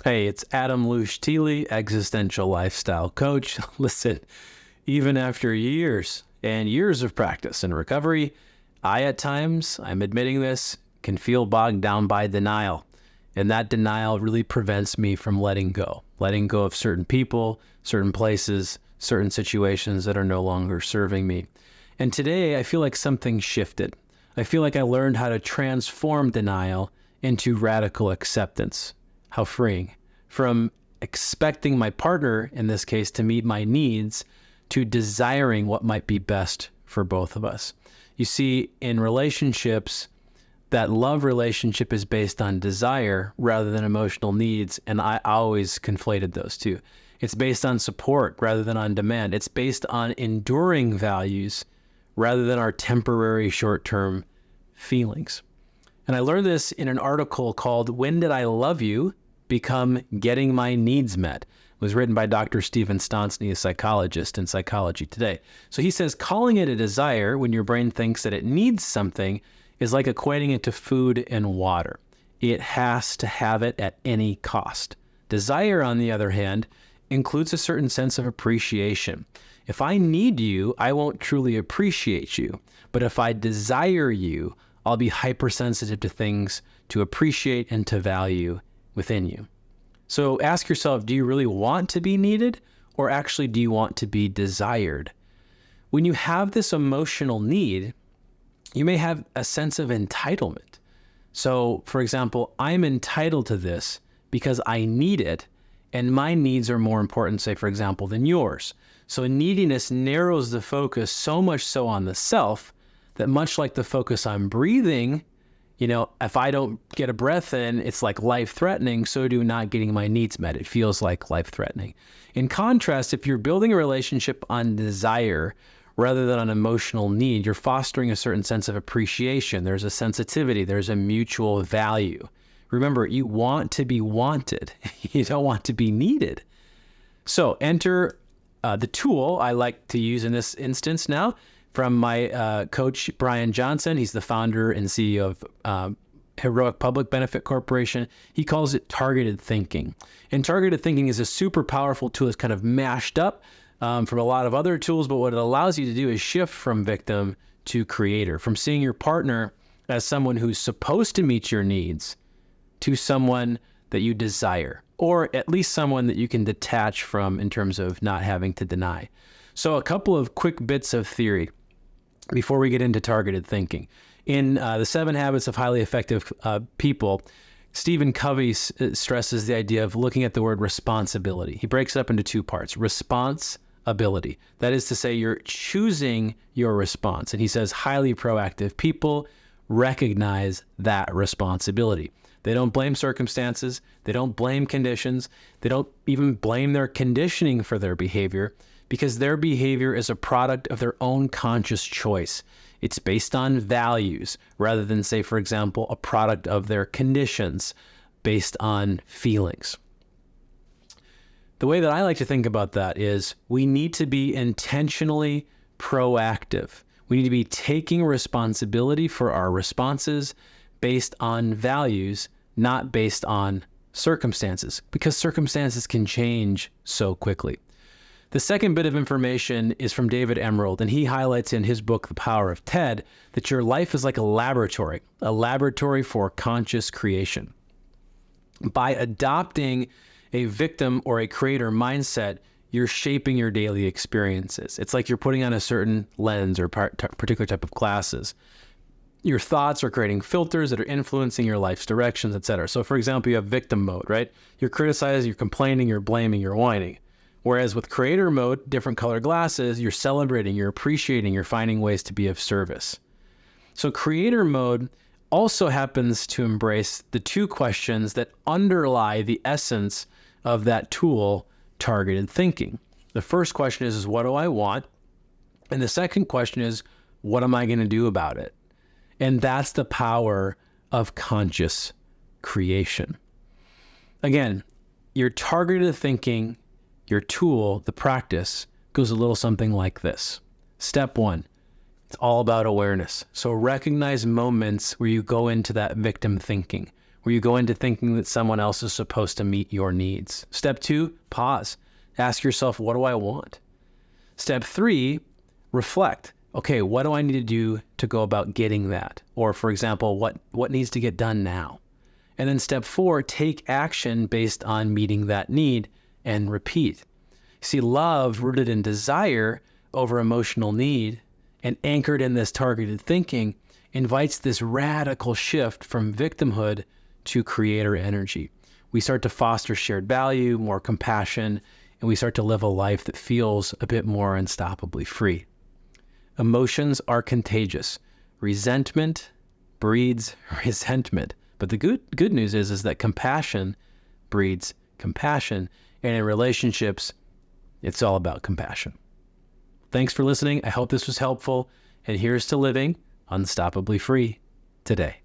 Hey, it's Adam Lugsch-Tehle, existential lifestyle coach. Listen, even after years and years of practice and recovery, I at times, I'm admitting this, can feel bogged down by denial. And that denial really prevents me from letting go of certain people, certain places, certain situations that are no longer serving me. And today I feel like something shifted. I feel like I learned how to transform denial into radical acceptance. How freeing. From expecting my partner, in this case, to meet my needs, to desiring what might be best for both of us. You see, in relationships, that love relationship is based on desire rather than emotional needs, and I always conflated those two. It's based on support rather than on demand. It's based on enduring values rather than our temporary short-term feelings. And I learned this in an article called "When Did I Love You? Become Getting My Needs Met." It was written by Dr. Stephen Stonsny, a psychologist in Psychology Today. So he says, calling it a desire when your brain thinks that it needs something is like equating it to food and water. It has to have it at any cost. Desire, on the other hand, includes a certain sense of appreciation. If I need you, I won't truly appreciate you. But if I desire you, I'll be hypersensitive to things to appreciate and to value within you. So ask yourself, do you really want to be needed, or actually do you want to be desired? When you have this emotional need, you may have a sense of entitlement. So, for example, I'm entitled to this because I need it, and my needs are more important, say, for example, than yours. So neediness narrows the focus so much so on the self that, much like the focus on breathing, if I don't get a breath in, it's like life-threatening, so do not getting my needs met. It feels like life-threatening. In contrast, if you're building a relationship on desire rather than on emotional need, you're fostering a certain sense of appreciation. There's a sensitivity. There's a mutual value. Remember, you want to be wanted. You don't want to be needed. So enter the tool I like to use in this instance now from my coach, Brian Johnson. He's the founder and CEO of Heroic Public Benefit Corporation. He calls it targeted thinking. And targeted thinking is a super powerful tool. It's kind of mashed up from a lot of other tools, but what it allows you to do is shift from victim to creator, from seeing your partner as someone who's supposed to meet your needs to someone that you desire, or at least someone that you can detach from in terms of not having to deny. So a couple of quick bits of theory before we get into targeted thinking. In the 7 Habits of Highly Effective People, Stephen Covey stresses the idea of looking at the word responsibility. He breaks it up into 2 parts. Responsibility. That is to say, you're choosing your response. And he says highly proactive people recognize that responsibility. They don't blame circumstances. They don't blame conditions. They don't even blame their conditioning for their behavior, because their behavior is a product of their own conscious choice. It's based on values rather than, say, for example, a product of their conditions based on feelings. The way that I like to think about that is we need to be intentionally proactive. We need to be taking responsibility for our responses based on values, not based on circumstances, because circumstances can change so quickly. The second bit of information is from David Emerald, and he highlights in his book, The Power of TED, that your life is like a laboratory for conscious creation. By adopting a victim or a creator mindset, you're shaping your daily experiences. It's like you're putting on a certain lens or particular type of glasses. Your thoughts are creating filters that are influencing your life's directions, etc. So for example, you have victim mode, right? You're criticizing, you're complaining, you're blaming, you're whining. Whereas with creator mode, different color glasses, you're celebrating, you're appreciating, you're finding ways to be of service. So creator mode also happens to embrace the 2 questions that underlie the essence of that tool, targeted thinking. The first question is what do I want? And the second question is, what am I going to do about it? And that's the power of conscious creation. Again, your targeted thinking, your tool, the practice, goes a little something like this. Step 1, it's all about awareness. So recognize moments where you go into that victim thinking, where you go into thinking that someone else is supposed to meet your needs. Step 2, pause. Ask yourself, what do I want? Step 3, reflect. Okay, what do I need to do to go about getting that? Or for example, what needs to get done now? And then step 4, take action based on meeting that need and repeat. See, love rooted in desire over emotional need and anchored in this targeted thinking invites this radical shift from victimhood to creator energy. We start to foster shared value, more compassion, and we start to live a life that feels a bit more unstoppably free. Emotions are contagious. Resentment breeds resentment. But the good news is that compassion breeds compassion. And in relationships, it's all about compassion. Thanks for listening. I hope this was helpful. And here's to living unstoppably free today.